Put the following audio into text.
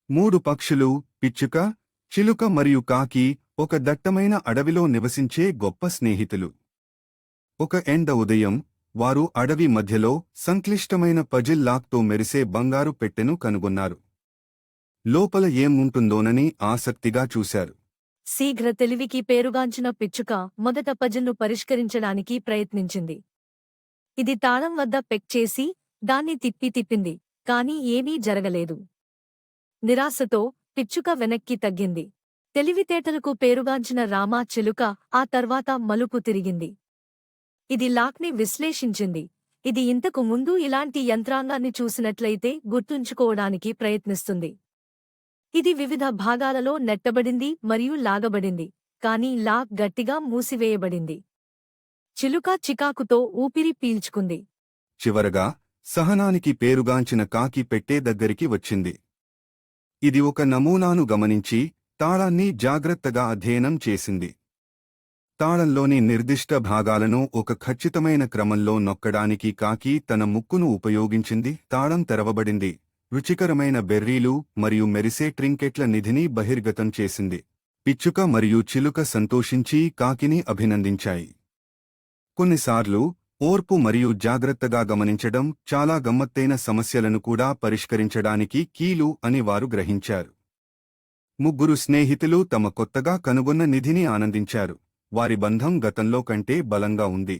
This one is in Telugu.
మూడు పక్షులు, పిచ్చుక, చిలుక మరియు కాకి ఒక దట్టమైన అడవిలో నివసించే గొప్ప స్నేహితులు. ఒక ఎండ ఉదయం వారు అడవి మధ్యలో సంక్లిష్టమైన పజిల్ లాక్తో మెరిసే బంగారు పెట్టెను కనుగొన్నారు. లోపల ఏం ఉంటుందోనని ఆసక్తిగా చూశారు. శీఘ్ర తెలివికి పేరుగాంచిన పిచ్చుక మొదట పజిల్ను పరిష్కరించడానికి ప్రయత్నించింది. ఇది తాళం వద్ద పెక్ చేసి దాన్ని తిప్పింది, కాని ఏమీ జరగలేదు. నిరాశతో పిచ్చుక వెనక్కి తగ్గింది. తెలివితేటలకు పేరుగాంచిన రామా చిలుక ఆ తర్వాత మలుపు తిరిగింది. ఇది లాక్ని విశ్లేషించింది. ఇది ఇంతకు ముందు ఇలాంటి యంత్రాంగాన్ని చూసినట్లయితే గుర్తుంచుకోవడానికి ప్రయత్నిస్తుంది. ఇది వివిధ భాగాలలో నెట్టబడింది మరియు లాగబడింది, కానీ లాక్ గట్టిగా మూసివేయబడింది. చిలుక చికాకుతో ఊపిరి పీల్చుకుంది. చివరగా సహనానికి పేరుగాంచిన కాకి పెట్టే దగ్గరికి వచ్చింది. ఇది ఒక నమూనాను గమనించి తాళాన్ని జాగ్రత్తగా అధ్యయనం చేసింది. తాళంలోని నిర్దిష్ట భాగాలను ఒక ఖచ్చితమైన క్రమంలో నొక్కడానికి కాకి తన ముక్కును ఉపయోగించింది. తాళం తెరవబడింది. రుచికరమైన బెర్రీలు మరియు మెరిసే ట్రింకెట్ల నిధిని బహిర్గతం చేసింది. పిచ్చుక మరియు చిలుక సంతోషించి కాకిని అభినందించాయి. కొన్నిసార్లు ఓర్పు మరియు జాగ్రత్తగా గమనించడం చాలా గమ్మత్తైన సమస్యలను కూడా పరిష్కరించడానికి కీలు అని వారు గ్రహించారు. ముగ్గురు స్నేహితులు తమ కొత్తగా కనుగొన్న నిధిని ఆనందించారు. వారి బంధం గతంలో కంటే బలంగా ఉంది.